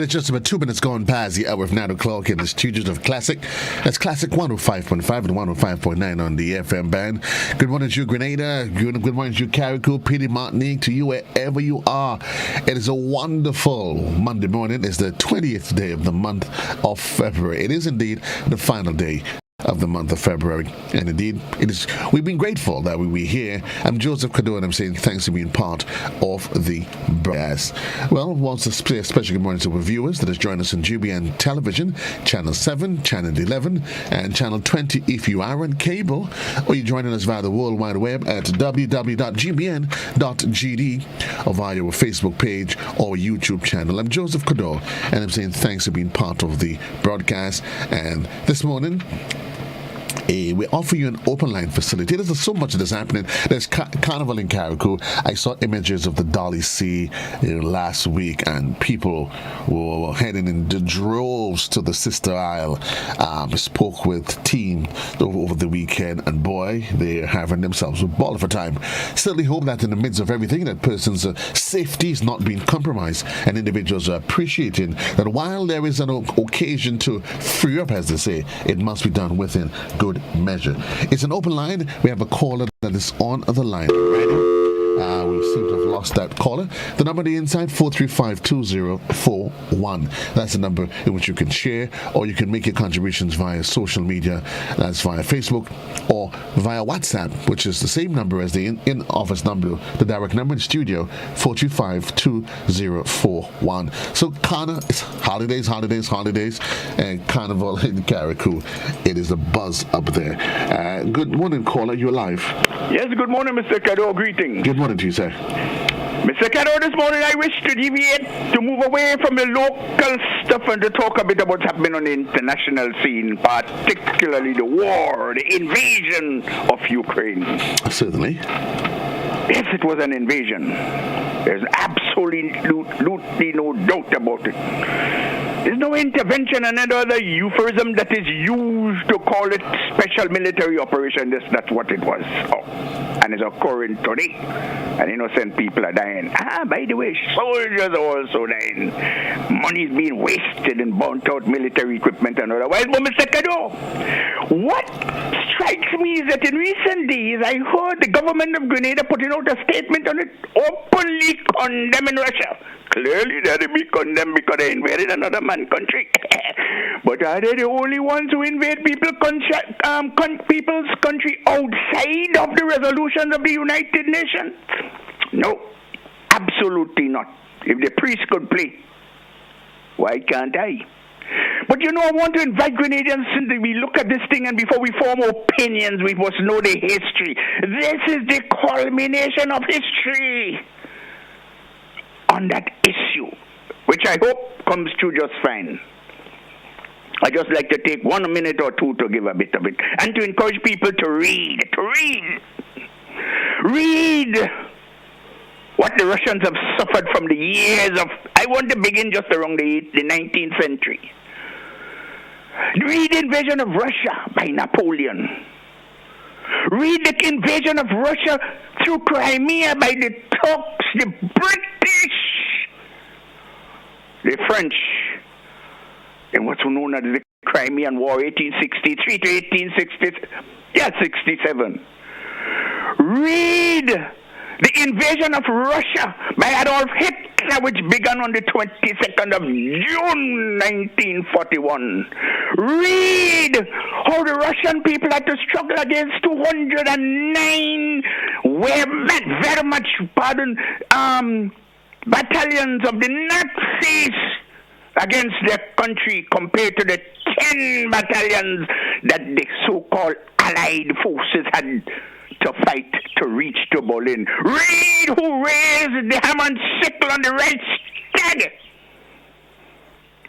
It's just about 2 minutes gone past the hour of 9 o'clock in the studios of Classic. That's Classic 105.5 and 105.9 on the FM band. Good morning to you, Grenada. Good morning to you, Carriacou, Petite Martinique, to you wherever you are. It is a wonderful Monday morning. It's the 20th day of the month of February. It is indeed the final day of the month of February, and indeed it is. We've been grateful that we're here. I'm Joseph Cadore, and I'm saying thanks for being part of the broadcast. Well, wants to say a special good morning to our viewers that has joined us on GBN Television, Channel 7, Channel 11, and Channel 20 if you are on cable, or you're joining us via the World Wide Web at www.gbn.gd or via our Facebook page or YouTube channel. I'm Joseph Cadore, and I'm saying thanks for being part of the broadcast. And this morning, we offer you an open line facility. There's so much that's happening. There's Carnival in Carriacou. I saw images of the Dolly Sea last week, and people were heading in the droves to the Sister Isle. Spoke with team over the weekend, and boy, they're having themselves a ball of a time. Certainly hope that in the midst of everything, that person's safety is not being compromised, and individuals are appreciating that while there is an occasion to free up, as they say, it must be done within good measure. It's an open line. We have a caller that is on the line already. We seem to have lost that caller. The number on the inside, 435-2041. That's the number in which you can share, or you can make your contributions via social media. That's via Facebook or via WhatsApp, which is the same number as the in-office number, the direct number in studio, 425-2041. So, Connor, it's holidays, and Carnival in Carriacou. It is a buzz up there. Good morning, caller. You're live. Yes, good morning, Mr. Cadore. Greetings. Good morning to you, sir. Mr. Cadore, this morning I wish to deviate, to move away from the local stuff and to talk a bit about what's happening on the international scene, particularly the war, the invasion of Ukraine. Certainly. Yes, it was an invasion. There's absolutely no doubt about it. There's no intervention and any other euphemism that is used to call it special military operation. That's what it was. Oh. And it's occurring today. And innocent people are dying. By the way, soldiers are also dying. Money's being wasted in burnt-out military equipment and otherwise. But Mr. Cadore, what strikes me is that in recent days, I heard the government of Grenada putting out a statement on it, openly condemning Russia. Clearly, they had to be condemned because they invaded another man's country. But are they the only ones who invade people's country outside of the resolutions of the United Nations? No, absolutely not. If the priest could play, why can't I? But I want to invite Grenadians, since we look at this thing and before we form opinions, we must know the history. This is the culmination of history on that issue, which I hope comes through just fine. I just like to take 1 minute or two to give a bit of it and to encourage people to read. Read what the Russians have suffered from the years of, I want to begin just around the 19th century. Read the invasion of Russia by Napoleon. Read the invasion of Russia through Crimea by the Turks, the British, the French, in what's known as the Crimean War, 1863 to 1867. Read the invasion of Russia by Adolf Hitler, which began on the 22nd of June, 1941. Read how the Russian people had to struggle against 209 battalions of the Nazis against their country compared to the 10 battalions that the so-called Allied forces had to fight to reach to Berlin. Read who raised the hammer and sickle on the Reichstag.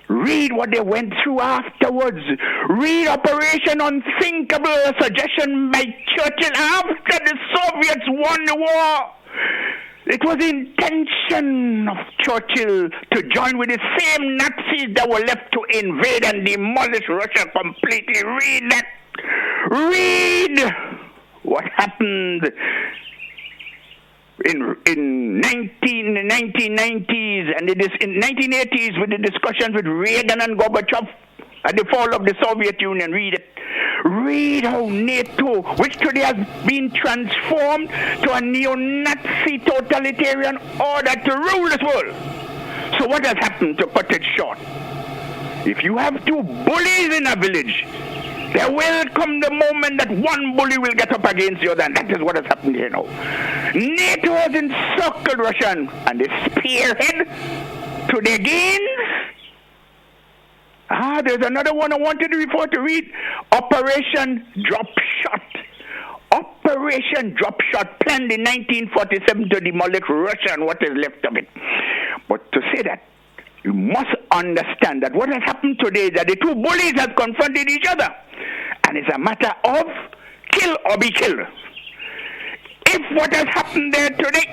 Read what they went through afterwards. Read Operation Unthinkable, a suggestion by Churchill after the Soviets won the war. It was the intention of Churchill to join with the same Nazis that were left to invade and demolish Russia completely. Read that. Read what happened in 1990s and in 1980s with the discussions with Reagan and Gorbachev at the fall of the Soviet Union. Read it. Read how NATO, which today has been transformed to a neo-Nazi totalitarian order to rule this world. So what has happened, to cut it short? If you have two bullies in a village, there will come the moment that one bully will get up against the other, and that is what has happened here now. NATO has encircled Russia, and the spearhead to their gains. There's another one I wanted to refer to. Read Operation Drop Shot. Operation Drop Shot, planned in 1947 to demolish Russia and what is left of it. But to say that, you must understand that what has happened today is that the two bullies have confronted each other. And it's a matter of kill or be killed. If what has happened there today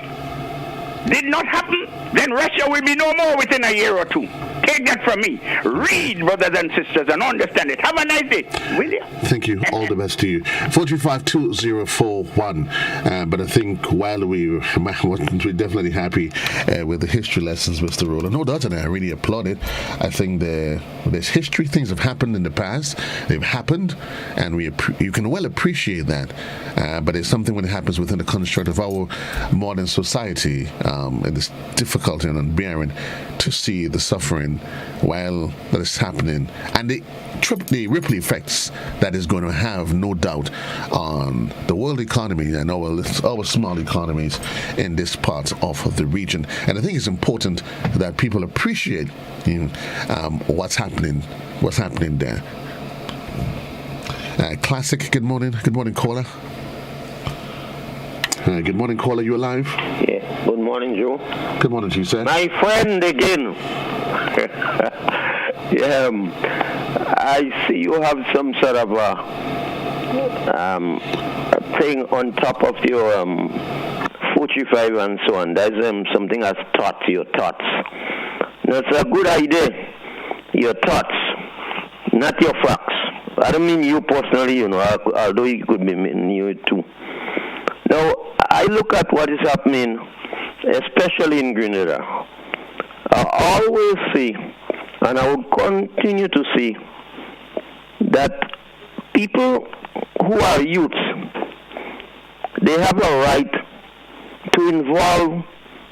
did not happen, then Russia will be no more within a year or two. Take that from me. Read, brothers and sisters, and understand it. Have a nice day, will you? Thank you. All the best to you. 435-2041. But I think while we're definitely happy with the history lessons, Mr. Roland, no doubt, and I really applaud it. I think there's history. Things have happened in the past. They've happened, and you can well appreciate that. But it's something when it happens within the construct of our modern society, and it's difficult and unbearing to see the suffering while that is happening, and the ripple effects that is going to have, no doubt, on the world economy and our small economies in this part of the region. And I think it's important that people appreciate what's happening there. Classic, good morning caller. Good morning, caller. You alive? Yeah. Good morning, Joe. Good morning to you, sir. My friend again. I see you have some sort of a thing on top of your 45 and so on. That's something as thoughts, your thoughts. That's a good idea. Your thoughts, not your facts. I don't mean you personally, although it could be mean you too. Now, I look at what is happening, especially in Grenada. I always see, and I will continue to see, that people who are youths, they have a right to involve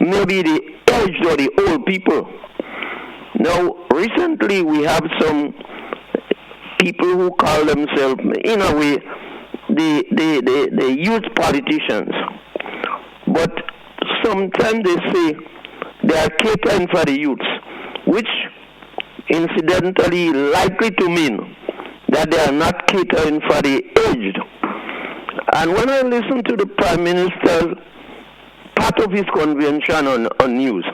maybe the aged or the old people. Now, recently we have some people who call themselves, in a way, the youth politicians. But sometimes they say they are catering for the youths, which incidentally likely to mean that they are not catering for the aged. And when I listen to the Prime Minister's part of his convention on news,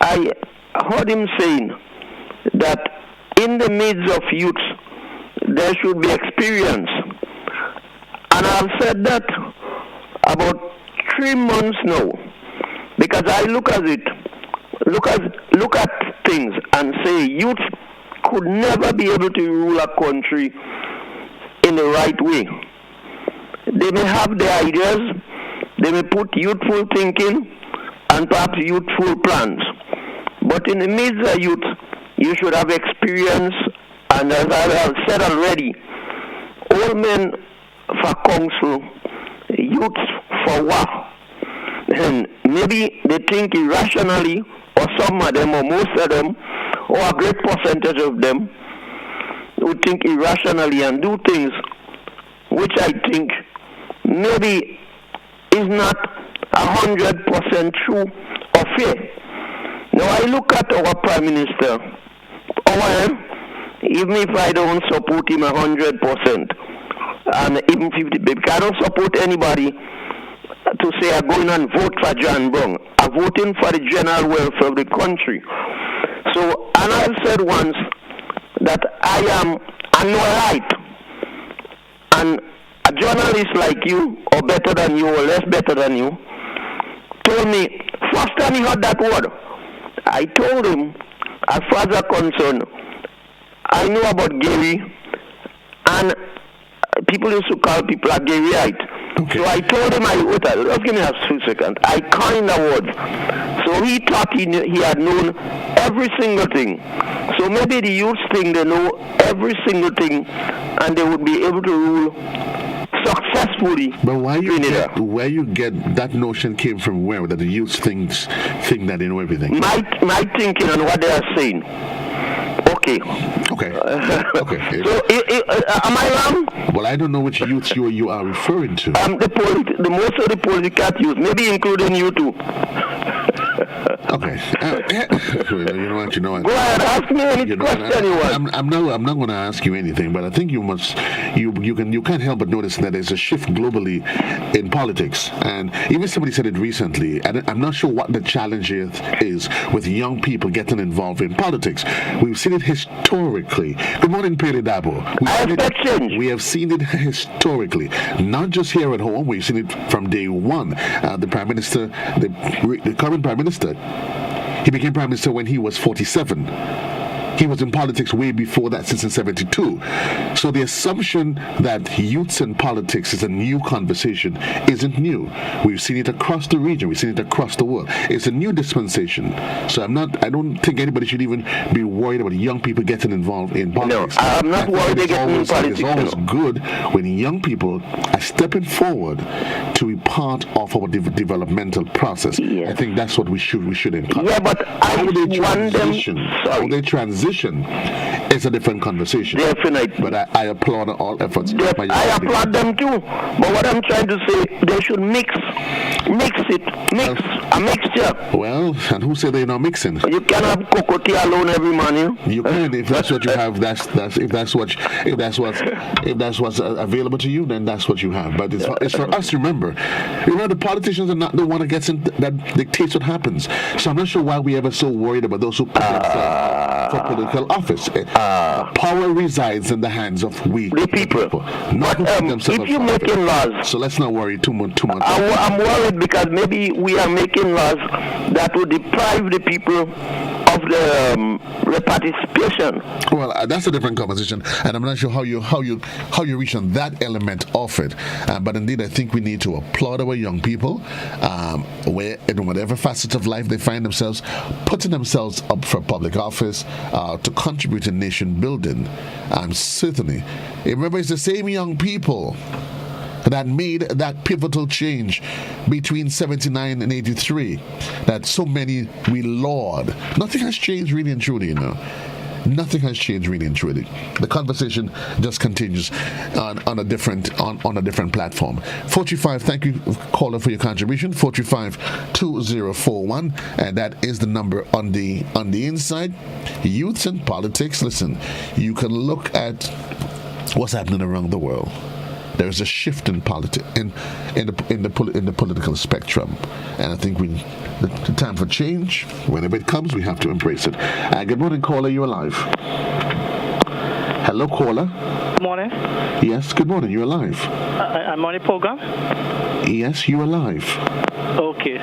I heard him saying that in the midst of youths, there should be experience. And I've said that about 3 months now, because I look at things and say youth could never be able to rule a country in the right way. They may have their ideas, they may put youthful thinking and perhaps youthful plans. But in the midst of youth, you should have experience, and as I have said already, old men for counsel, youths for war. And maybe they think irrationally, or some of them, or most of them, or a great percentage of them, who think irrationally and do things which I think maybe is not 100% true or fair. Now I look at our Prime Minister, even if I don't support him 100%, and even 50%, because I don't support anybody to say I'm going and vote for John Brown. I'm voting for the general welfare of the country. So, and I've said once that I know right. And a journalist like you, or better than you, or less better than you, told me, first time he heard that word, I told him, as far as I'm concerned, I know about Gary, and people used to call people a Garyite. Okay. So I told him, just give me a few seconds. I kind of would. So he thought he had known every single thing. So maybe the youth thing, they know every single thing, and they would be able to rule successfully. But where you get that notion came from where? That the youth think that they know everything? My thinking on what they are saying. Okay. Okay. So, am I wrong? Well, I don't know which youths you are referring to. The most of the political youth, maybe including you too. Okay. You know what? Go ahead, ask me any question you want. I'm not going to ask you anything, but I think you can't help but notice that there's a shift globally in politics, and even somebody said it recently. I'm not sure what the challenge is with young people getting involved in politics. We've seen it historically. Good morning, Pele Dabo. We have seen it historically, not just here at home. We've seen it from day one. The Prime Minister, the current Prime Minister, he became Prime Minister when he was 47. He was in politics way before that, since in 72. So the assumption that youths in politics is a new conversation isn't new. We've seen it across the region. We've seen it across the world. It's a new dispensation. So I don't think anybody should even be worried about young people getting involved in politics. No, I'm not worried they get in politics. It's always good when young people are stepping forward to be part of our developmental process. Yes. I think that's what we should encourage. Yeah, but how they transition is a different conversation. Definitely. But I applaud all efforts. I applaud them too. But what I'm trying to say, they should mix a mixture. Well, and who said they're not mixing? You can't have cocoa alone every morning. You can, if that's what you have. If that's what's available to you, then that's what you have. But it's for us to remember. The politicians are not the one that dictates what happens. So I'm not sure why we ever so worried about those who put themselves for political office. Power resides in the hands of the people. Not if you're making laws, so let's not worry too much. I'm worried because maybe we are making laws that will deprive the people of the participation. Well, that's a different conversation, and I'm not sure how you reach on that element of it. But indeed, I think we need to applaud our young people, where in whatever facet of life they find themselves, putting themselves up for public office to contribute to nation building. Certainly, remember, it's the same young people that made that pivotal change between 79 and 83 that so many we laud. Nothing has changed really and truly, Nothing has changed really and truly. The conversation just continues on a different platform. 435, thank you, caller, for your contribution. 435-2041, and that is the number on the inside. Youths and politics. Listen, you can look at what's happening around the world. There's a shift in politics in the political spectrum, and I think the time for change, whenever it comes, we have to embrace it. Good morning, caller. You alive? Hello, caller. Good morning. Yes. Good morning. You alive? I'm on the program. Yes, you alive. Okay.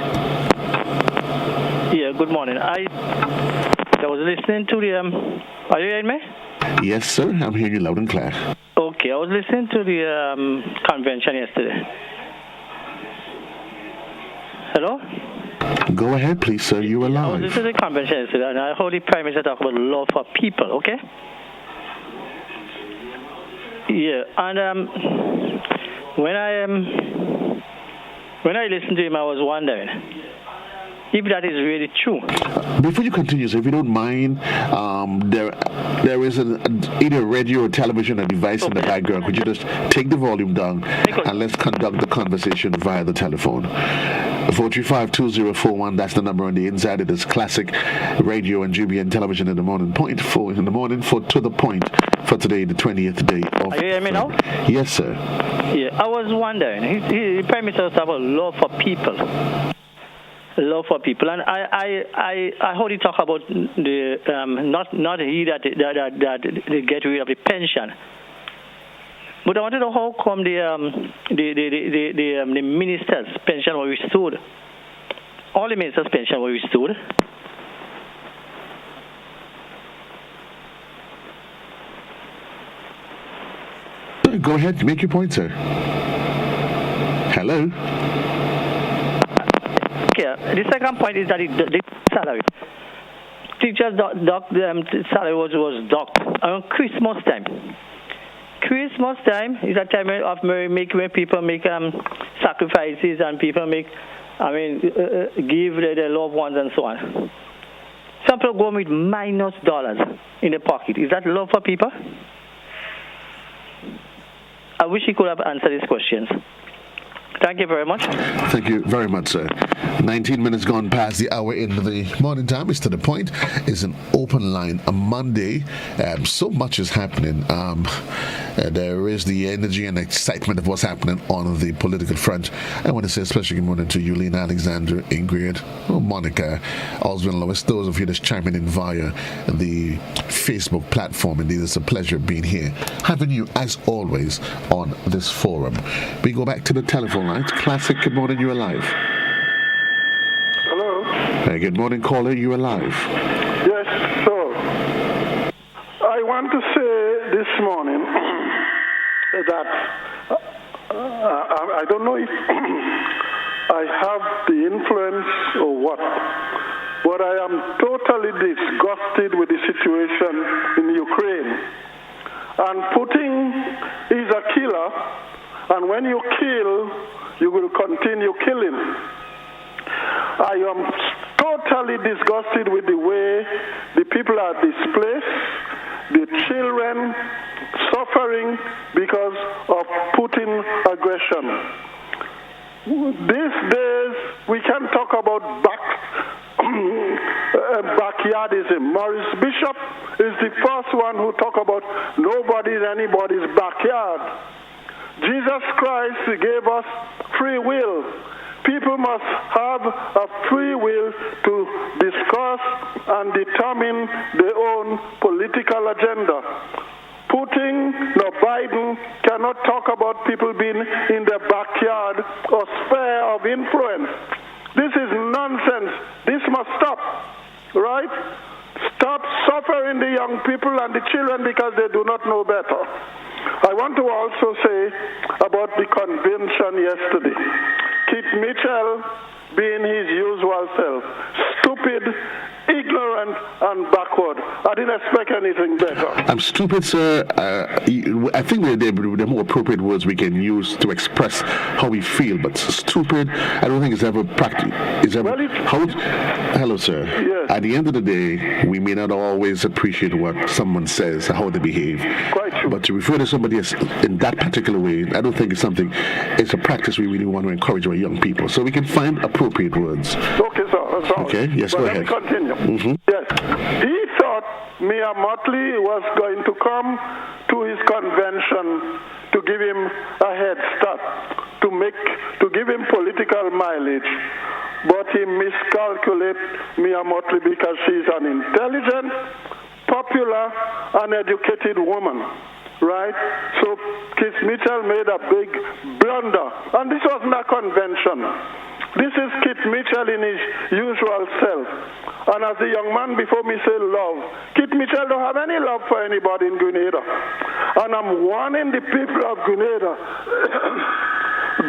Yeah. Good morning. I was listening to the. Are you hearing me? Yes, sir. I'm hearing you loud and clear. Okay, I was listening to the convention yesterday. Hello? Go ahead, please, sir. You are live. I was listening to the convention yesterday, and I heard the Prime Minister talk about love for people, okay? Yeah, and when I listened to him, I was wondering if that is really true. Before you continue, sir, if you don't mind, there is either radio or television or device in the background. Could you just take the volume down and let's conduct the conversation via the telephone? 435-2041, that's the number on the inside. It is classic radio and GBN television in the morning. Point for in the morning for To The Point for today, the 20th day of... Are you hearing me now? Yes, sir. Yeah, I was wondering. The Prime Minister was talking about love for people. Love for people, and I heard you talk about the not he that they get rid of the pension, but I want to know how come the ministers' pension was restored. All the ministers' pension was restored. Go ahead, make your point, sir. Hello. Okay. The second point is that the salary. Teachers' salary was docked on Christmas time. Christmas time is a time of when people make sacrifices and people give their loved ones and so on. Some people go with minus dollars in the pocket. Is that love for people? I wish he could have answered these questions. Thank you very much. Thank you very much, sir. 19 minutes gone past the hour in the morning time. It's to the point. It's an open line. A Monday. So much is happening. There is the energy and excitement of what's happening on the political front. I want to say especially good morning to Yulene, Alexander, Ingrid, Monica, Oswin, Lois, those of you that's chiming in via the Facebook platform. Indeed, it's a pleasure being here, having you as always on this forum. We go back to the telephone lines. Classic, good morning, you alive. Hello. Good morning, caller, you alive. Yes, sir. I want to say this morning that I don't know if I have the influence or what, but I am totally disgusted with the situation in Ukraine. And Putin is a killer, and when you kill, you will continue killing. I am totally disgusted with the way the people are displaced, the children suffering because of Putin aggression. These days, we can talk about backyardism. Maurice Bishop is the first one who talked about nobody's anybody's backyard. Jesus Christ gave us free will. People must have a free will to discuss and determine their own political agenda. Putin nor Biden cannot talk about people being in the backyard or sphere of influence. This is nonsense. This must stop, right? Stop suffering the young people and the children because they do not know better. I want to also say about the convention yesterday. Keith Mitchell being his usual self, stupid, ignorant, and backward. I didn't expect anything better. I'm stupid, sir. I think the more appropriate words we can use to express how we feel, but stupid, I don't think it's ever practical. Hello, sir. Yes. At the end of the day, we may not always appreciate what someone says, how they behave. Quite true. But to refer to somebody as in that particular way, I don't think it's a practice we really want to encourage our young people. So we can find appropriate words. Okay, sir. Okay, yes, go ahead. Let me continue. Mm-hmm. Yes. He thought Mia Motley was going to come to his convention to give him a head start, to give him political mileage. But he miscalculated Mia Motley because she's an intelligent, popular, and educated woman. Right? So Keith Mitchell made a big blunder. And this wasn't a convention. This is Keith Mitchell in his usual self. And as the young man before me said love, Keith Mitchell don't have any love for anybody in Grenada. And I'm warning the people of Grenada,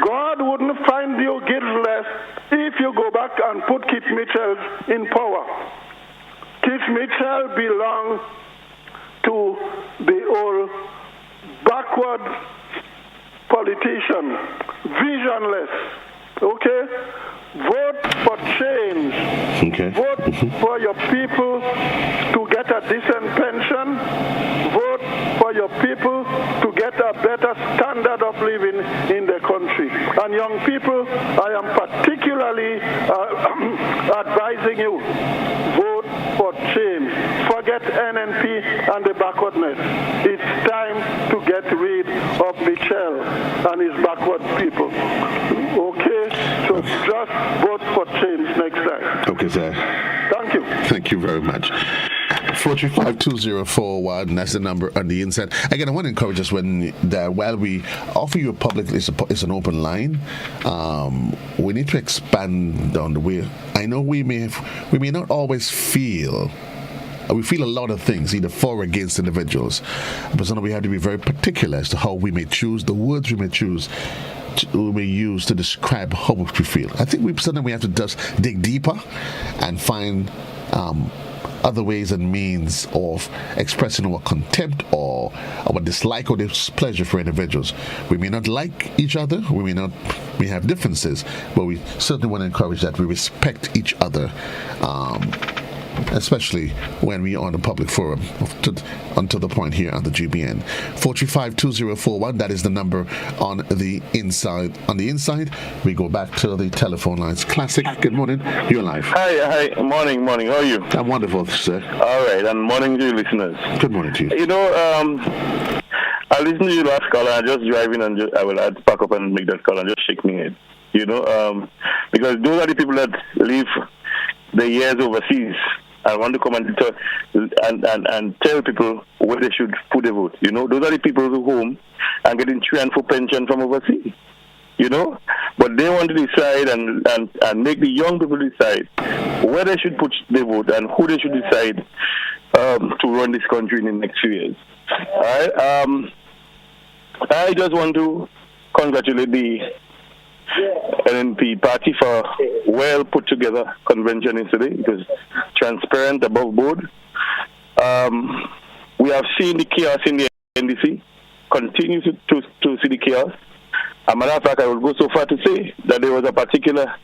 God wouldn't find you guiltless if you go back and put Keith Mitchell in power. Keith Mitchell belongs to the old backward politician, visionless. Okay? Vote for change. Okay. Vote for your people to get a decent pension. Vote for your people to get a better standard of living in the country. And young people, I am particularly advising you, vote for change. Forget NNP and the backwardness. It's time to get rid of Michel and his backward people. Okay? So just vote for change next time. Okay, sir. Thank you. Thank you very much. 435-2041, that's the number on the inside. Again, I want to encourage us while we offer you a public, it's an open line, we need to expand on the way. I know we may not always feel. We feel a lot of things, either for or against individuals. But sometimes we have to be very particular as to how we may choose, the words we may choose. we use to describe how we feel. I think sometimes we have to just dig deeper and find other ways and means of expressing our contempt or our dislike or displeasure for individuals. We may not like each other, we have differences, but we certainly want to encourage that we respect each other, especially when we are on the public forum, until the point here on the GBN. 435-2041, that is the number on the inside. On the inside, we go back to the telephone lines. Classic, good morning, you're live. Hi, morning, how are you? I'm wonderful, sir. All right, and morning to you listeners. Good morning to you. You know, I listened to you last call, and I just driving, and I will pack up and make that call and just shake my head. You know, because those are the people that live the years overseas. I want to come and tell people where they should put their vote. You know, those are the people who home and getting 3 and 4 pension from overseas. You know, but they want to decide and make the young people decide where they should put their vote and who they should decide to run this country in the next few years. All right. I just want to congratulate the NNP party for well put together convention yesterday. It was transparent, above board. We have seen the chaos in the NDC, continue to see the chaos. As a matter of fact, I would go so far to say that there was a particular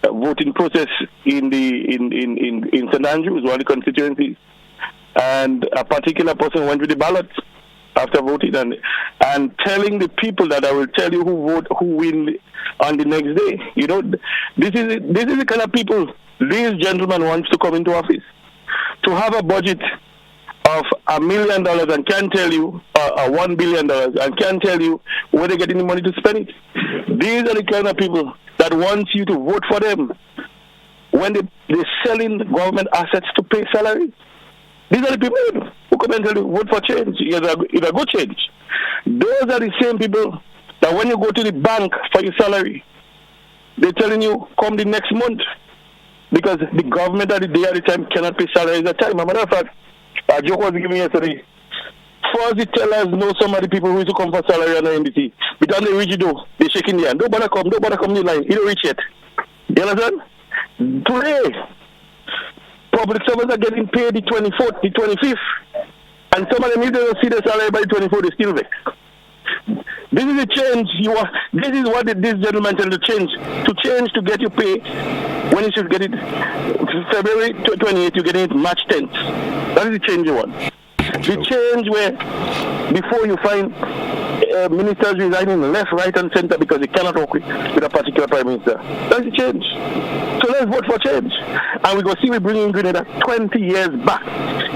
voting process in St. Andrews, one of the constituencies, and a particular person went with the ballot after voting and telling the people that I will tell you who win on the next day. You know, this is the kind of people these gentlemen wants to come into office, to have a budget of $1 million and can't tell you $1 billion and can't tell you where they get any money to spend it. These are the kind of people that want you to vote for them when they're selling government assets to pay salaries. These are the people who come and tell you, vote for change. It's a good change. Those are the same people that when you go to the bank for your salary, they're telling you, come the next month. Because the government at the day at the time cannot pay salaries at the time. As a matter of fact, a joke was given yesterday. First, the tellers know some of the people who used to come for salary on the NDC. But then they reach the door, they're shaking the hand. Don't bother come in the line. You don't reach yet. You understand? Today, public servants are getting paid the 24th, the 25th. And some of them, if they don't see their salary by the 24th, they still vex. This is a change. This is what this gentleman tell to change. To change to get you pay when you should get it February 28th, you get it March 10th. That is the change you want. The change where before you find ministers resigning left, right, and center because they cannot work with a particular prime minister. That's the change. So let's vote for change. And we're going to see we bring in Grenada 20 years back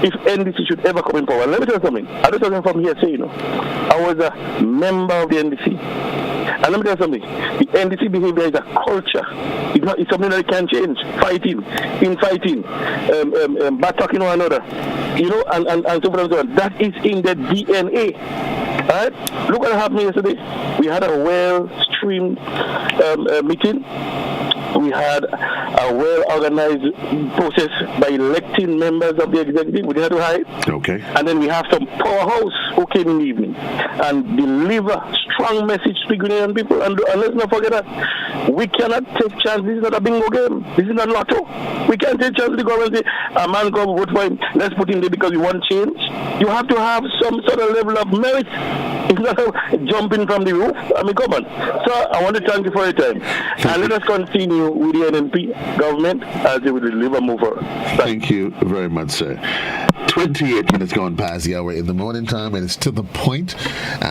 if NDC should ever come in power. Let me tell you something. I don't tell them from here, say, I was a member of the NDC. And let me tell you something. The NDC behavior is a culture. It's something that you can't change. Fighting, infighting, bad talking one another. And so forth and so on. That is in the DNA. Right? Look what happened yesterday. We had a well-streamed meeting. We had a well-organized process by electing members of the executive. We didn't have to hide. Okay. And then we have some powerhouse who came in the evening and deliver strong message to the Ghanaian people. And let's not forget that we cannot take chance. This is not a bingo game. This is not lotto. We can't take chance. The government say, a man come vote for him. Let's put him there because we want change. You have to have some sort of level of merit. It's not jumping from the roof. I mean, come on. So I want to thank you for your time. And let us continue with the NNP government as they will deliver more for us. Thank you very much, sir. 28 minutes gone past the hour in the morning time, and it's to the point.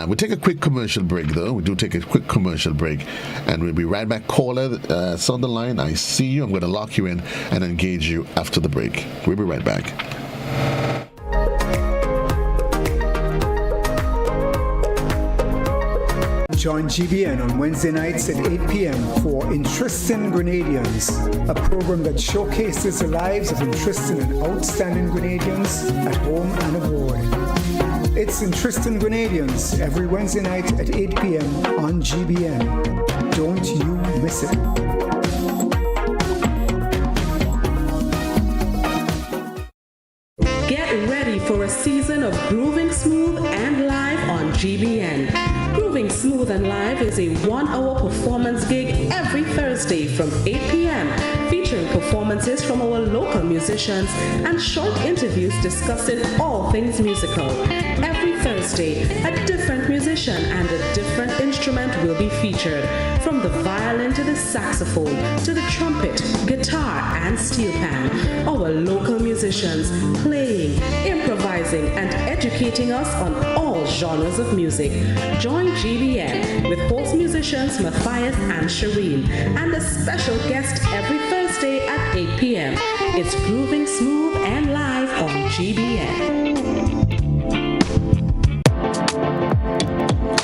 We'll take a quick commercial break, though. We do take a quick commercial break, and we'll be right back. Caller, it's on the line. I see you. I'm going to lock you in and engage you after the break. We'll be right back. Join GBN on Wednesday nights at 8 p.m. for Interesting Grenadians, a program that showcases the lives of interesting and outstanding Grenadians at home and abroad. It's Interesting Grenadians every Wednesday night at 8 p.m. on GBN. Don't you miss it. Get ready for a season of grooving smooth and live on GBN. Grooving Smooth and Live is a 1-hour performance gig every Thursday from 8 p.m. featuring performances from our local musicians and short interviews discussing all things musical. Every Thursday, a different musician and a different instrument will be featured, from the violin to the saxophone to the trumpet, guitar, and steel pan. Our local musicians playing, improvising, and educating us on all genres of music. Join GBN with host musicians Matthias and Shireen and a special guest every Thursday at 8 p.m. It's Grooving Smooth and Live on GBN.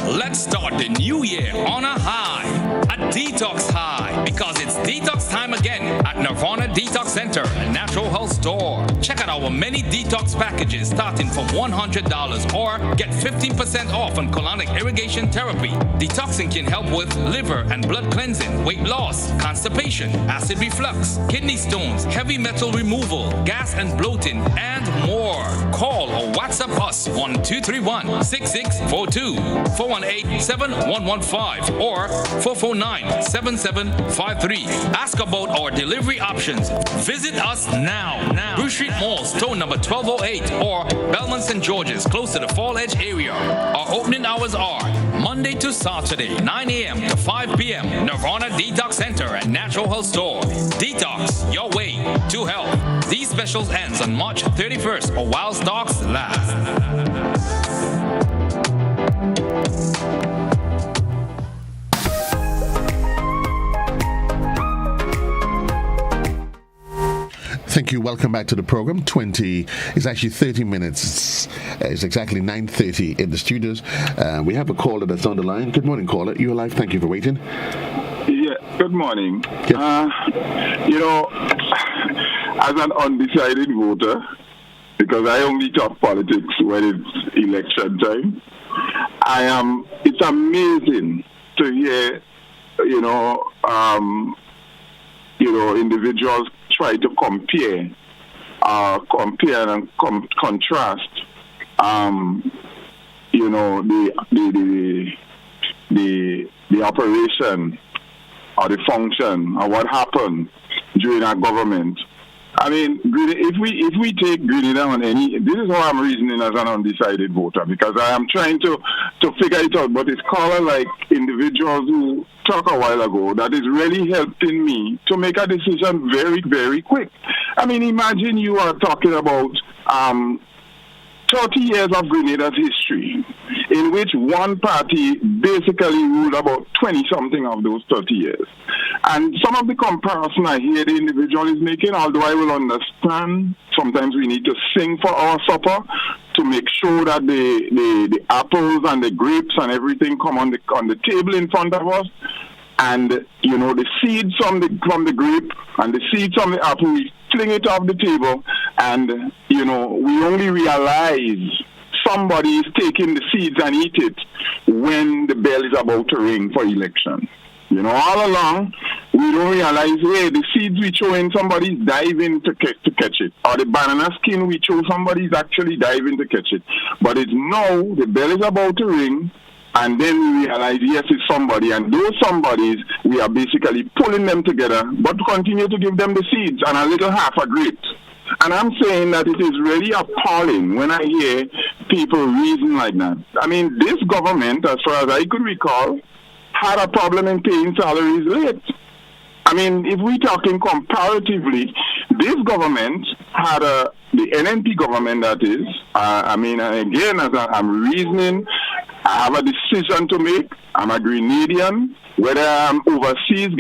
Let's start the new year on a high, a detox high, because it's detox time again at Nirvana Detox Center and Natural Health Store. Check out our many detox packages starting from $100 or get 15% off on colonic irrigation therapy. Detoxing can help with liver and blood cleansing, weight loss, constipation, acid reflux, kidney stones, heavy metal removal, gas and bloating, and more. Call or WhatsApp us on 231-6642, 418-7115, or 449-7753. Ask about our delivery options. Visit us now. Bruce Street Mall, store number 1208, or Belmont St. George's, close to the Fall Edge area. Our opening hours are Monday to Saturday, 9 a.m. to 5 p.m. Nirvana Detox Center and Natural Health Store. Detox your way to health. These specials ends on March 31st or while stocks last. Thank you. Welcome back to the program. It's actually 30 minutes. It's exactly 9:30 in the studios. We have a caller that's on the line. Good morning, caller. You're alive. Thank you for waiting. Yeah, good morning. Yes. As an undecided voter, because I only talk politics when it's election time, it's amazing to hear, individuals try to compare and contrast, the operation or the function or what happened during our government. I mean, if we take Grenada on this is how I'm reasoning as an undecided voter, because I am trying to figure it out, but it's caller like individuals who talk a while ago that is really helping me to make a decision very, very quick. I mean, imagine you are talking about 30 years of Grenada's history, in which one party basically ruled about 20-something of those 30 years. And some of the comparison I hear the individual is making, although I will understand, sometimes we need to sing for our supper to make sure that the apples and the grapes and everything come on the table in front of us. And, the seeds from the grape and the seeds from the apple, we fling it off the table, and, we only realize somebody is taking the seeds and eat it when the bell is about to ring for election. All along, we don't realize, hey, the seeds we throw in, somebody's diving to catch it. Or the banana skin we throw, somebody's actually diving to catch it. But it's now, the bell is about to ring, and then we realize, yes, it's somebody. And those somebodies, we are basically pulling them together, but continue to give them the seeds and a little half a grapes. And I'm saying that it is really appalling when I hear people reason like that. I mean, this government, as far as I could recall, had a problem in paying salaries late. I mean, if we're talking comparatively, this government had the NNP government, that is. Again, as I'm reasoning, I have a decision to make. I'm a Grenadian. Whether I'm overseas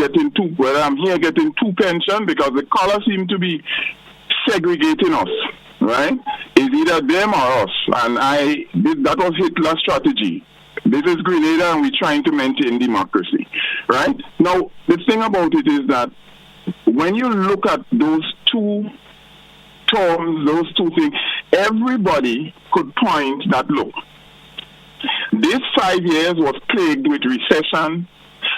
whether I'm here getting two pensions, because the color seem to be segregating us, right? It's either them or us. And that was Hitler's strategy. This is Grenada, and we're trying to maintain democracy, right? Now, the thing about it is that when you look at those two terms, those two things, everybody could point that, look, this 5 years was plagued with recession.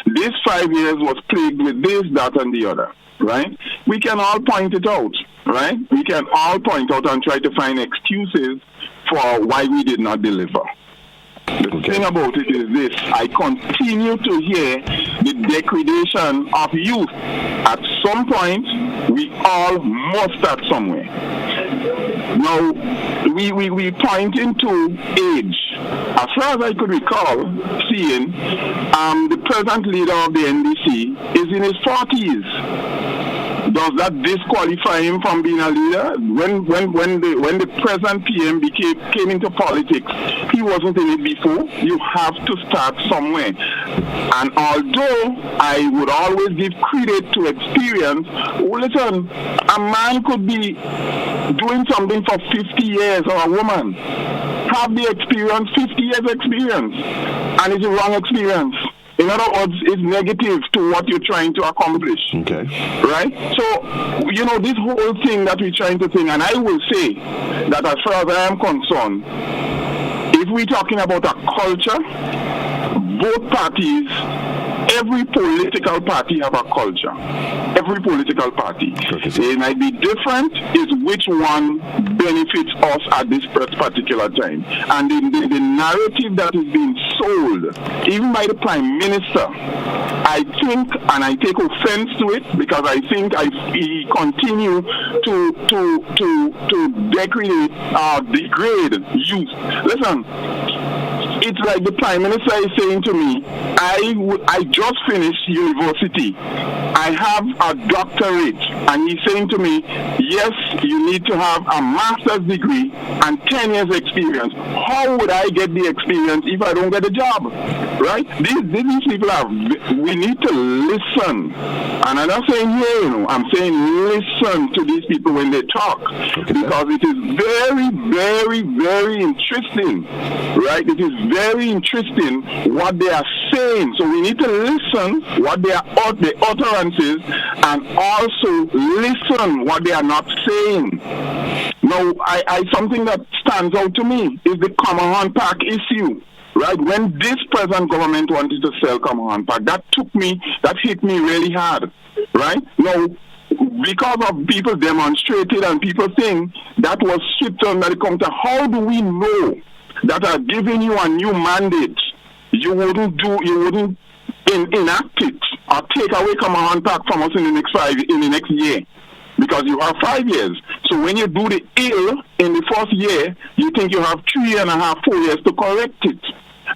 This 5 years was plagued with this, that, and the other, right? We can all point it out, right? We can all point out and try to find excuses for why we did not deliver. The thing about it is this: I continue to hear the degradation of youth. At some point, we all must start somewhere. Now, we pointing to age. As far as I could recall seeing, the present leader of the NDC is in his 40s. Does that disqualify him from being a leader? When the present PM came into politics, he wasn't in it before. You have to start somewhere. And although I would always give credit to experience, listen, a man could be doing something for 50 years, or a woman have the experience, 50 years experience, and it's a wrong experience. In other words, it's negative to what you're trying to accomplish. Okay. Right? So, this whole thing that we're trying to think, and I will say that as far as I am concerned, if we're talking about a culture, both parties, every political party have a culture. Every political party. It might be different, is which one benefits us at this particular time. And the narrative that is being sold, even by the Prime Minister, I think, and I take offense to it, because I think he continue to degrade youth. Listen, it's like the Prime Minister is saying to me, I just finished university. I have a doctorate. And he's saying to me, yes, you need to have a master's degree and 10 years experience. How would I get the experience if I don't get a job? Right? These people we need to listen. And I'm not saying here, I'm saying listen to these people when they talk. Because it is very, very, very interesting. Right? It is very interesting what they are saying. So we need to listen what the utterances, and also listen what they are not saying. Now, something that stands out to me is the Common Park issue. Right? When this present government wanted to sell Common Park, that hit me really hard. Right? Now, because of people demonstrated and people think that was stripped under the counter, how do we know that are giving you a new mandate, you wouldn't enact it or take away Common Park from us in the next year? Because you have 5 years. So when you do the ill in the first year, you think you have 3.5, 4 years to correct it.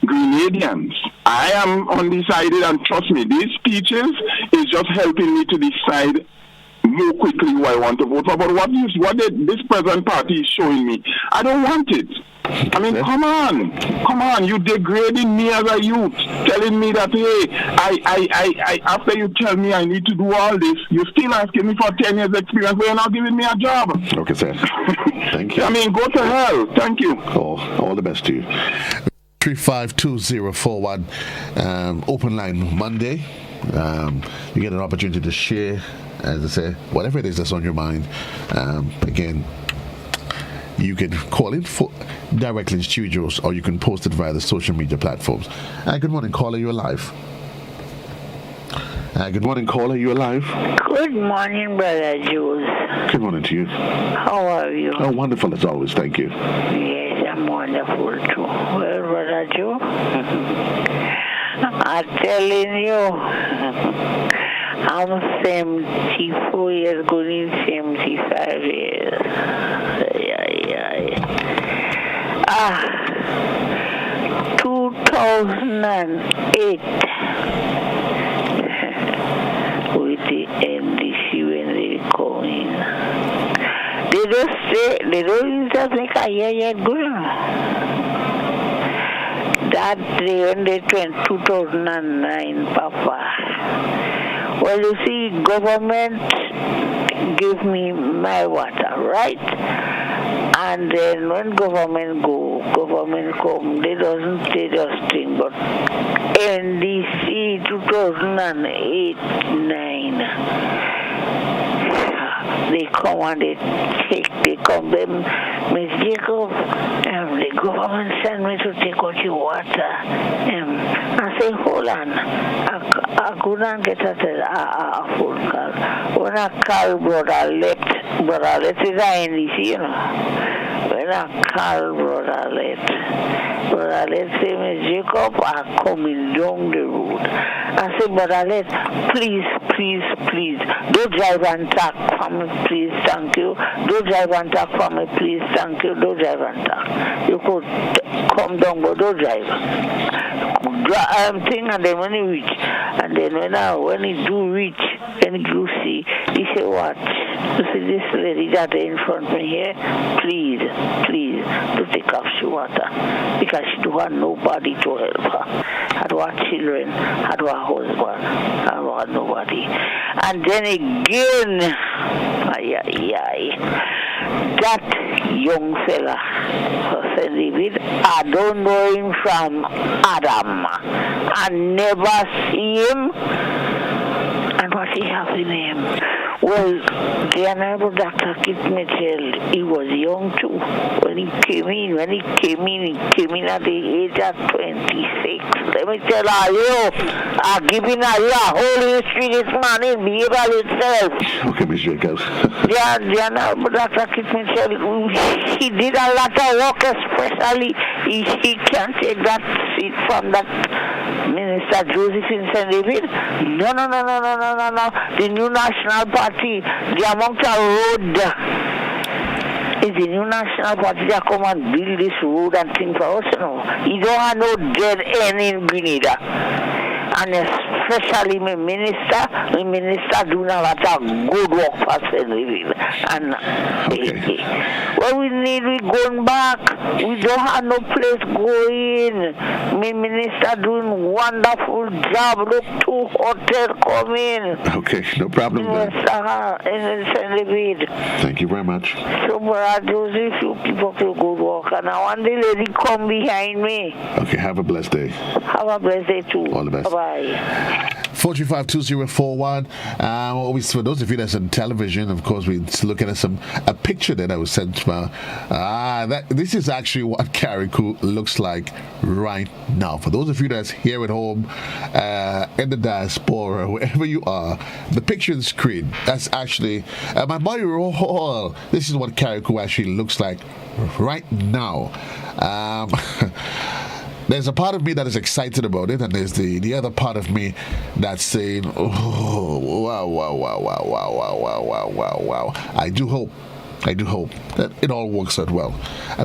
Grenadians, I am undecided, and trust me, these speeches is just helping me to decide more quickly who I want to vote for. But what this present party is showing me, I don't want it. I mean, come on, you degrading me as a youth, telling me that, hey, I after you tell me I need to do all this, you're still asking me for 10 years experience, but you're not giving me a job. Okay, sir. Thank you. I mean, go to hell. Thank you. All the best to you. 352041, open line Monday. You get an opportunity to share, as I say, whatever it is that's on your mind. Again, you can call in directly in studios, or you can post it via the social media platforms. Good morning, caller, you're live. Good morning, caller, you're live. Good morning, Brother Jules. Good morning to you. How are you? Oh, wonderful as always, thank you. Yes, I'm wonderful too. Well, Brother Joe, I'm telling you, I'm 74 years, going 75 years. 2008, with the NDC when they come in, they don't use that like a year yet good. That day when they went 2009, Papa. Well, you see, government give me my water, right? And then when government come, they just think, but NDC 2008-9, they come and they come, Miss Jacob, the government sent me to take out your water. I say, hold on. I couldn't get a phone call. When I call Brother Let is a NDC, you know. When I call Brother Let say, me Jacob, I'm coming down the road. I say, Brother Let, please, don't drive and talk for me, please, thank you. Don't drive and talk for me, please, thank you. Don't drive and talk. You could come down, but don't drive. I'm thinking, and then when he reach, and then when he do reach, when he do see, he say, watch, you see this lady that in front of me here, please, don't take off she water, because she don't have nobody to help her. I don't have children, I don't have husband, I don't have nobody. And then again, that young fella, St. David, I don't know him from Adam. I never see him. And what he have in him? Well, the Honorable Dr. Kit Mitchell, he was young too. When he came in at the age of 26. Let me tell you, I'm giving you a whole history this man in behavioral itself. Okay, Ms. Jacobs. The Honorable Dr. Kit Mitchell, he did a lot of work, especially he can't take that seat from that Minister Josephine St. David. No. The new National Party, the amount of road is the new National Party that come and build this road and things for us, you know. You don't have no dead end in Grenada. And especially my minister doing a lot of good work for St. David. And what we need, we going back. We don't have no place going. My minister doing wonderful job. Look, 2 hotels coming. Okay, no problem then. In St. David. Thank you very much. So, Brother Joseph, you keep up your good work. And I want the lady come behind me. Okay, have a blessed day. Have a blessed day too. All the best. Bye-bye. 435-2041. For those of you that's on television, of course, we're looking at a picture that I was sent from. This is actually what Carriacou looks like right now. For those of you that's here at home, in the diaspora, wherever you are, the picture on the screen, that's actually my body roll. This is what Carriacou actually looks like right now. There's a part of me that is excited about it, and there's the other part of me that's saying, oh, wow. I do hope that it all works out well. I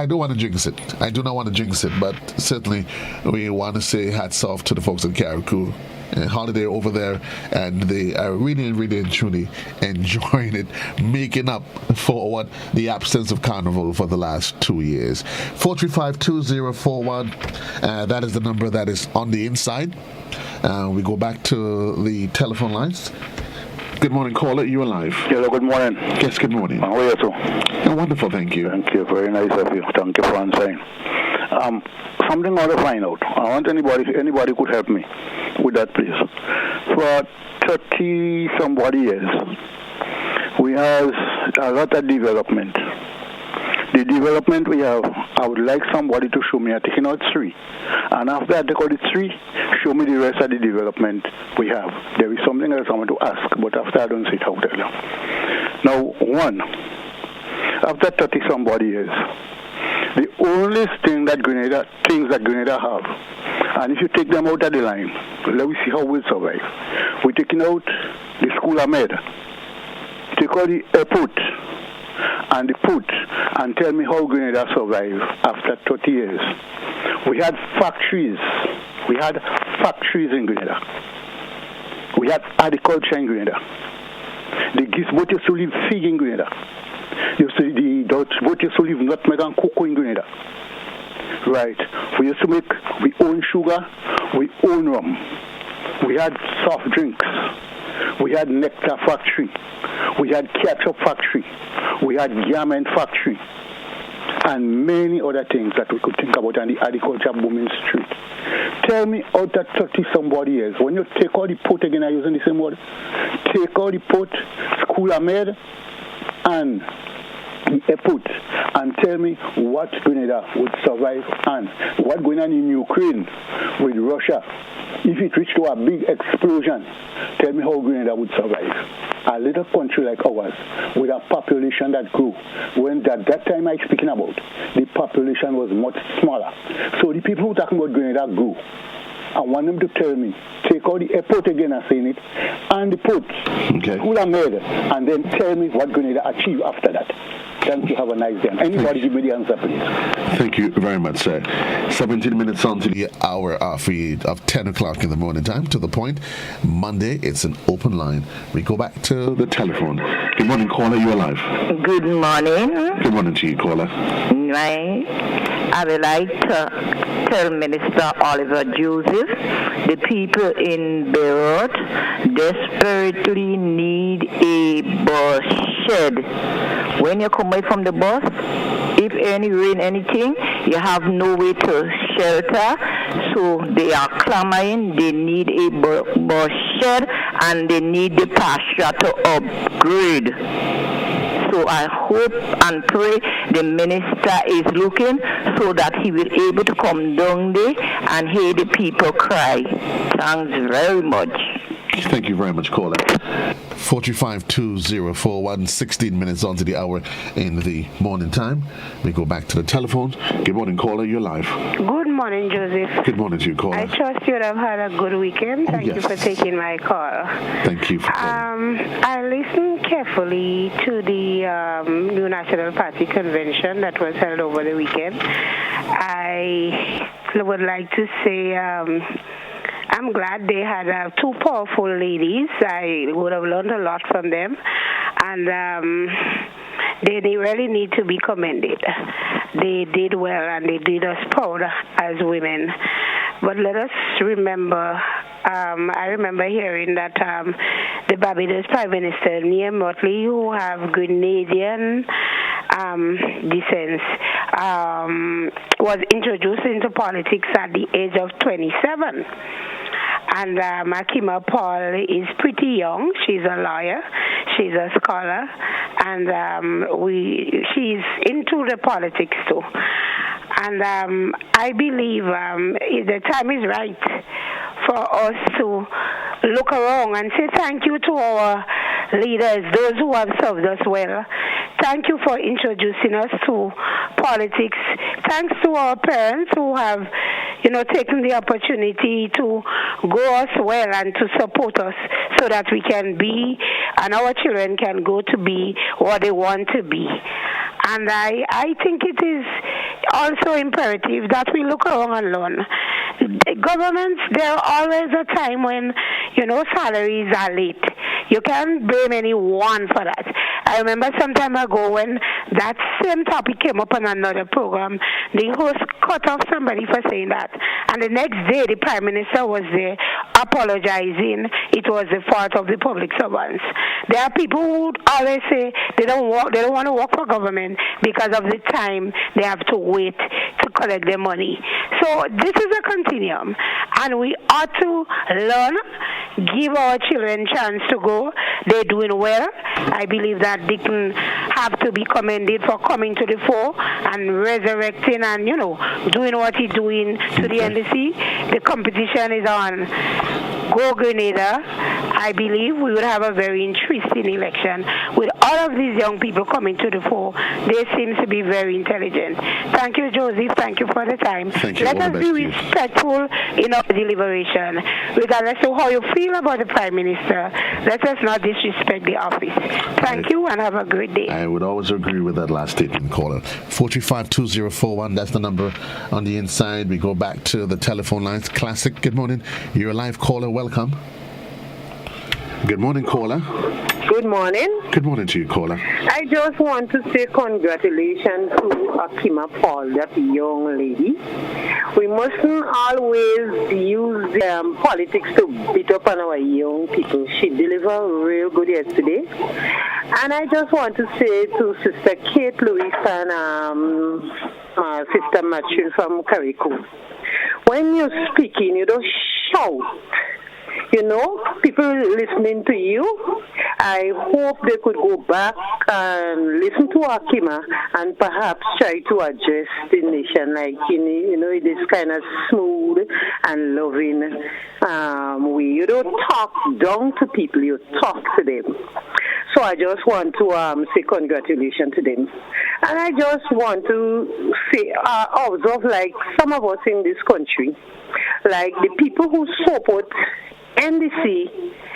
don't want to jinx it. I do not want to jinx it, but certainly we want to say hats off to the folks in Carriacou. Holiday over there, and they are really and truly enjoying it, making up for what the absence of carnival for the last 2 years. 435-2041, that is the number that is on the inside. We go back to the telephone lines. Good morning, caller. You're live. Hello, good morning. Yes, good morning. How are you, sir? Wonderful, thank you. Thank you. Very nice of you. Thank you for answering. Something I want to find out. I want anybody could help me with that, please. For 30-somebody years, we have a lot of development. The development we have, I would like somebody to show me. I'm taking out 3. And after I take out the 3, show me the rest of the development we have. There is something else I want to ask, but after I don't say it, I'll tell you. Now, 1, after 30-somebody years, the only things that Grenada have, and if you take them out of the line, let me see how we'll survive. We're taking out the school Ahmed, take out the airport and the port, and tell me how Grenada survived after 30 years. We had factories in Grenada. We had agriculture in Grenada. The Gisbote used to live fig in Grenada. You see, the Dutch boat used to live nutmeg and cocoa in Grenada. Right. We used to make, we own sugar, we own rum. We had soft drinks. We had nectar factory. We had ketchup factory. We had garment factory. And many other things that we could think about on the agriculture booming street. Tell me out of 30-somebody years, when you take all the port again, I'm using the same word, take all the port, School Ahmed, and the airport and tell me what Grenada would survive and what's going on in Ukraine with Russia. If it reached to a big explosion, tell me how Grenada would survive. A little country like ours with a population that grew. When that time I'm speaking about, the population was much smaller. So the people who are talking about Grenada grew. I want them to tell me, take out the airport again, I'm saying it, and the port, who are made, and then tell me what Grenada achieve after that. Thank you. Have a nice day. Anybody give me the answer, please. Thank you very much, sir. 17 minutes on to the hour of 10 o'clock in the morning time. To the point, Monday, it's an open line. We go back to the telephone. Good morning, caller. You're alive. Good morning. Good morning to you, caller. I would like to tell Minister Oliver Joseph, the people in Beirut desperately need a bus shed. When you come away from the bus, if any rain, anything, you have no way to shelter. So they are clamoring, they need a bus shed and they need the pasture to upgrade. So I hope and pray the minister is looking so that he will be able to come down there and hear the people cry. Thanks very much. Thank you very much, caller. 452041, 16 minutes on to the hour in the morning time. We go back to the telephone. Good morning, caller. You're live. Good morning, Joseph. Good morning to you, caller. I trust you have had a good weekend. Thank you for taking my call. Thank you for calling. I listened carefully to the New National Party convention that was held over the weekend. I would like to say I'm glad they had two powerful ladies. I would have learned a lot from them. And they really need to be commended. They did well and they did us proud as women. But let us remember, I remember hearing that the Barbados Prime Minister, Nia Motley, who have Grenadian descent, was introduced into politics at the age of 27. And Akima Paul is pretty young. She's a lawyer. She's a scholar. And she's into the politics too. And I believe the time is right for us to look around and say thank you to our leaders, those who have served us well. Thank you for introducing us to politics. Thanks to our parents who have, taken the opportunity to grow us well and to support us so that we can be, and our children can go to be what they want to be. And I think it is also imperative that we look around and learn. Governments, there are always a time when, salaries are late. You can't blame anyone for that. I remember some time ago when that same topic came up on another program, the host cut off somebody for saying that. And the next day, the Prime Minister was there apologizing. It was the fault of the public servants. There are people who always say they don't want to work for government because of the time they have to wait to collect their money. So this is a continuum, and we ought to learn, give our children a chance to go. They're doing well. I believe that they can have to be commended for coming to the fore and resurrecting and, doing what he's doing to the NDC. The competition is on. Go Grenada. I believe we will have a very interesting election with all of these young people coming to the fore. They seem to be very intelligent. Thank you, Joseph. Thank you for the time. Let us be respectful in our deliberation. Regardless of how you feel about the Prime Minister, let us not disrespect the office. Thank you and have a great day. I would always agree with that last statement, caller. 452041, that's the number on the inside. We go back to the telephone lines. Classic, good morning. You're a live caller. Welcome. Good morning, caller. Good morning. Good morning to you, caller. I just want to say congratulations to Akima Paul, that young lady. We mustn't always use politics to beat up on our young people. She delivered real good yesterday. And I just want to say to Sister Kate Lewis and Sister Matthew from Carrico, when you're speaking, you don't shout. People listening to you, I hope they could go back and listen to Akima and perhaps try to address the nation like this kind of smooth and loving way. You don't talk down to people, you talk to them. So I just want to say congratulations to them. And I just want to say, observe like some of us in this country, like the people who support NDC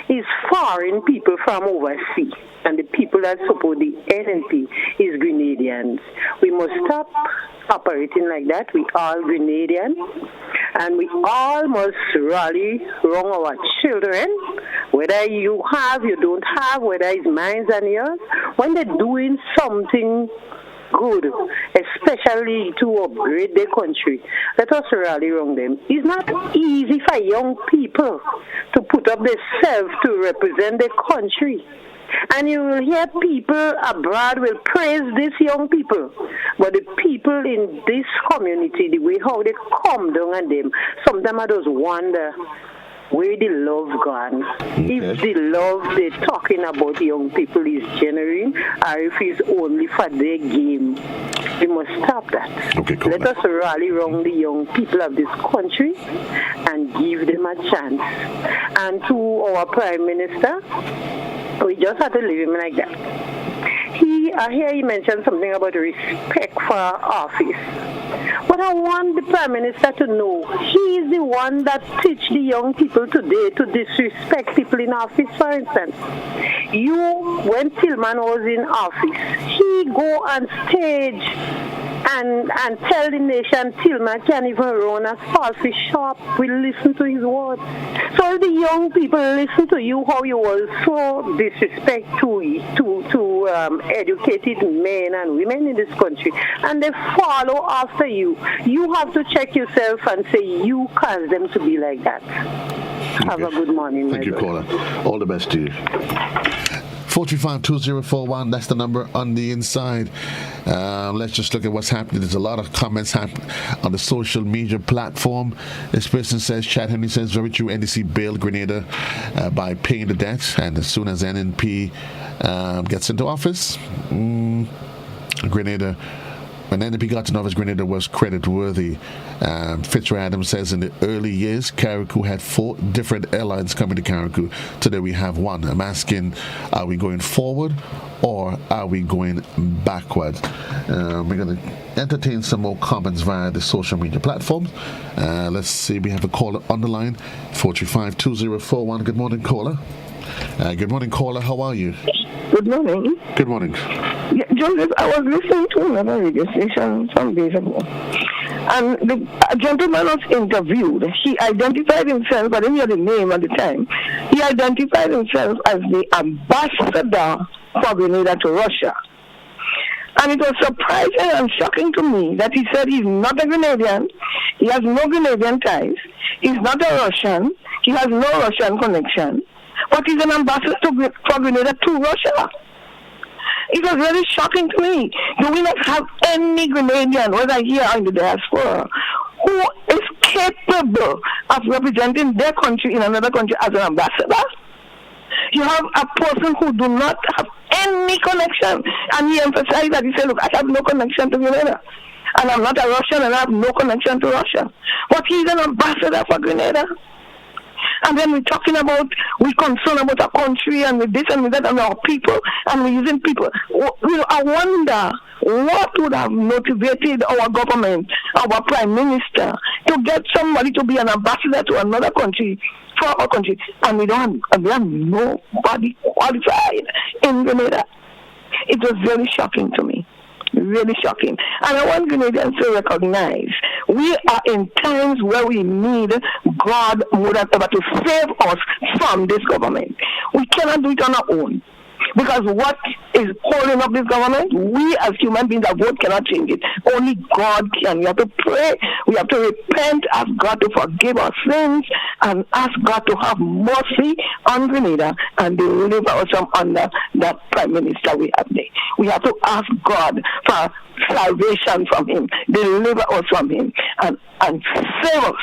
is foreign people from overseas, and the people that support the NNP is Grenadians. We must stop operating like that. We all Grenadian, and we all must rally around our children, whether you have, you don't have, whether it's mine and yours, when they're doing something good, especially to upgrade their country. Let us rally around them. It's not easy for young people to put up themselves to represent their country. And you will hear people abroad will praise these young people. But the people in this community, the way how they come down on them, sometimes I just wonder where the love gone. Okay. If the love they're talking about young people is genuine, or if it's only for their game, we must stop that. Okay, cool. Let us rally around the young people of this country and give them a chance. And to our Prime Minister, we just have to leave him like that. I hear he mentioned something about respect for office. But I want the Prime Minister to know he is the one that teach the young people today to disrespect people in office, for instance. When Tillman was in office, he go on stage and tell the nation Tillman can't even run a saltfish shop. We listen to his words. So if the young people listen to you, how you also disrespect to educated men and women in this country, and they follow after you, you have to check yourself and say you cause them to be like that. Okay. Have a good morning. Thank you, caller. All the best to you. 435-2041, that's the number on the inside. Let's just look at what's happening. There's a lot of comments happening on the social media platform. This person says, Chad Henry says, very true, NDC bailed Grenada by paying the debt, and as soon as NNP gets into office, Grenada, when NNP got to office, Grenada was credit-worthy. Fitzroy Adams says in the early years, Carriacou had 4 different airlines coming to Carriacou. Today we have one. I'm asking, are we going forward or are we going backwards? We're going to entertain some more comments via the social media platforms. Let's see, we have a caller on the line, 435-2041. Good morning, caller. Good morning, caller. How are you? Good morning. Good morning. Yeah, Joseph, I was listening to another radio station some days ago, and the gentleman was interviewed. He identified himself, I didn't hear the name at the time. He identified himself as the ambassador for Grenada to Russia. And it was surprising and shocking to me that he said he's not a Grenadian, he has no Grenadian ties, he's not a Russian, he has no Russian connection, but he's an ambassador for Grenada to Russia. It was very shocking to me. Do we not have any Grenadian, whether here or in the diaspora, who is capable of representing their country in another country as an ambassador? You have a person who do not have any connection, and he emphasized that. He said, look, I have no connection to Grenada, and I'm not a Russian, and I have no connection to Russia. But he's an ambassador for Grenada. And then we're talking about, we're concerned about our country and with this and with that and our people, and we're using people. I wonder what would have motivated our government, our Prime Minister, to get somebody to be an ambassador to another country, for our country, and we have nobody qualified in Grenada. It was very shocking to me. Really shocking. And I want Grenadians to recognize we are in times where we need God more than ever to save us from this government. We cannot do it on our own. Because what is holding up this government, we as human beings that vote cannot change it. Only God can. We have to pray. We have to repent, ask God to forgive our sins, and ask God to have mercy on Grenada and deliver us from under that Prime Minister we have there. We have to ask God for salvation from him, deliver us from him, and save us.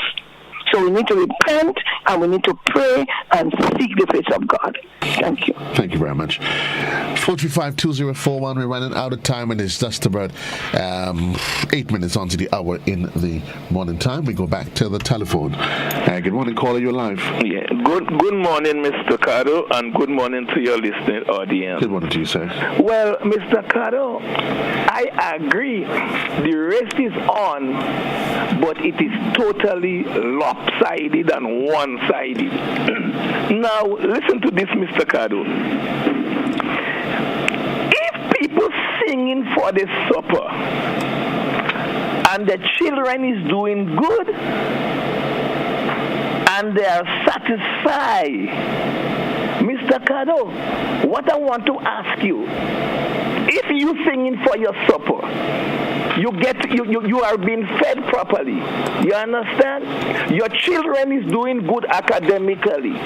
So we need to repent and we need to pray and seek the face of God. Thank you. Thank you very much. 435-2041. We're running out of time, and it's just about 8 minutes onto the hour in the morning time. We go back to the telephone. Good morning, caller. You're live. Yeah. Good morning, Mr. Cado, and good morning to your listening audience. Good morning to you, sir. Well, Mr. Cado, I agree. The race is on, but it is totally lopsided and one-sided. Now, listen to this, Mr. Cado. If people singing for the supper and the children is doing good and they are satisfied, Mr. Cado, what I want to ask you, if you singing for your supper, you are being fed properly. You understand? Your children is doing good academically.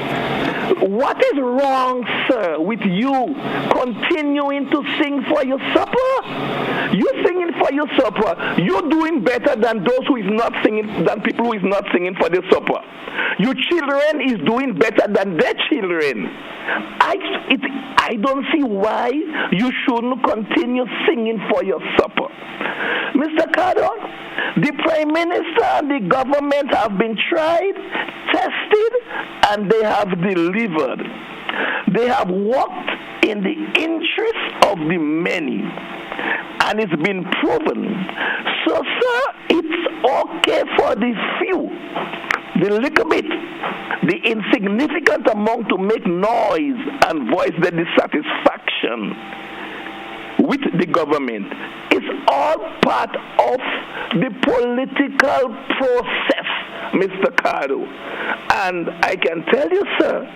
What is wrong, sir, with you continuing to sing for your supper? You singing for your supper. You're doing better than those who is not singing, than people who is not singing for the supper. Your children is doing better than their children. I don't see why you shouldn't continue singing for your supper. Mr. Cado, the Prime Minister and the government have been tried, tested, and they have delivered. They have worked in the interest of the many, and it's been proven. So, sir, it's okay for the few, the little bit, the insignificant amount to make noise and voice their dissatisfaction with the government. It's all part of the political process, Mr. Cado. And I can tell you, sir,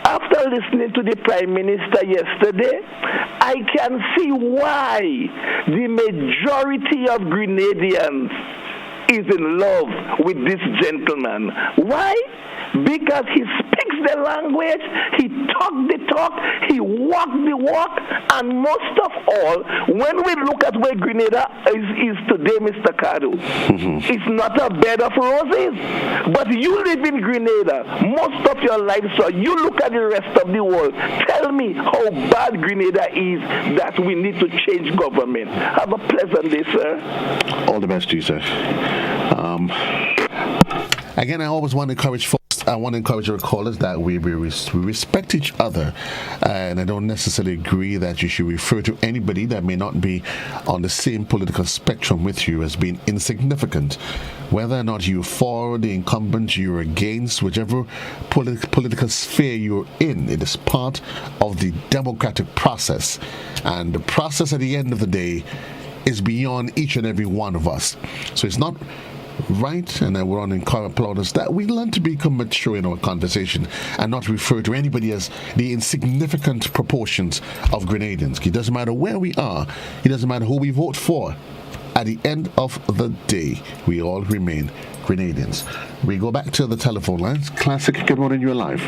after listening to the Prime Minister yesterday, I can see why the majority of Grenadians is in love with this gentleman. Why? Because he speaks the language, he talks the talk, he walks the walk, and most of all, when we look at where Grenada is today, Mr. Cado, it's not a bed of roses. But you live in Grenada most of your life, so you look at the rest of the world. Tell me how bad Grenada is that we need to change government. Have a pleasant day, sir. All the best to you, sir. Again, I always want to encourage folks. I want to encourage our callers that we respect each other, and I don't necessarily agree that you should refer to anybody that may not be on the same political spectrum with you as being insignificant. Whether or not you're for the incumbent, you're against, whichever political sphere you're in, it is part of the democratic process, and the process at the end of the day is beyond each and every one of us. So it's not right, and I want to encourage applauders that we learn to become mature in our conversation and not refer to anybody as the insignificant proportions of Grenadians. It doesn't matter where we are, it doesn't matter who we vote for. At the end of the day, we all remain Grenadians. We go back to the telephone lines. Classic, good morning, you're live.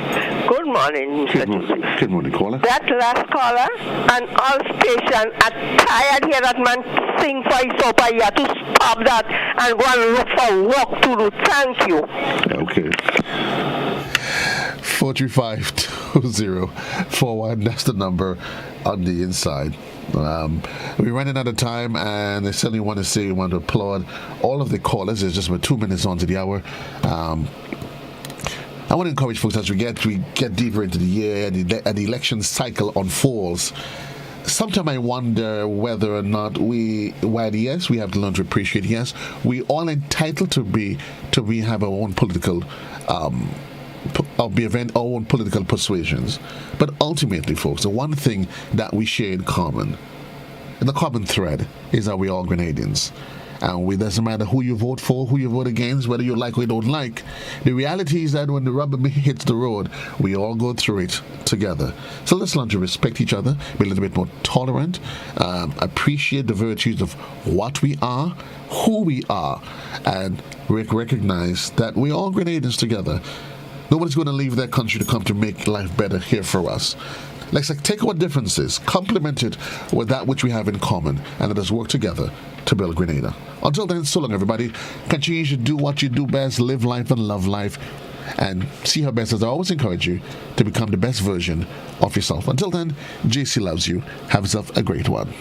Good morning, Mr. Joseph. Good morning, caller. That last caller and all station are tired here that man sing for his supper here to stop that and go and look for work to do. Thank you. Okay. 435-2041, that's the number on the inside. We're running out of time, and I certainly want to applaud all of the callers. It's just about 2 minutes on to the hour. I want to encourage folks as we get deeper into the year and the election cycle unfolds. Sometimes I wonder whether or not while yes, we have to learn to appreciate, yes, we all entitled to have our own political our own political persuasions. But ultimately, folks, the one thing that we share in common, and the common thread, is that we're all Grenadians. And it doesn't matter who you vote for, who you vote against, whether you like or you don't like. The reality is that when the rubber hits the road, we all go through it together. So let's learn to respect each other, be a little bit more tolerant, appreciate the virtues of what we are, who we are, and recognize that we're all Grenadians together. Nobody's going to leave their country to come to make life better here for us. Let's take our differences, complement it with that which we have in common, and let us work together to build Grenada. Until then, so long, everybody. Continue to do what you do best, live life and love life, and see her best, as I always encourage you, to become the best version of yourself. Until then, JC loves you. Have yourself a great one.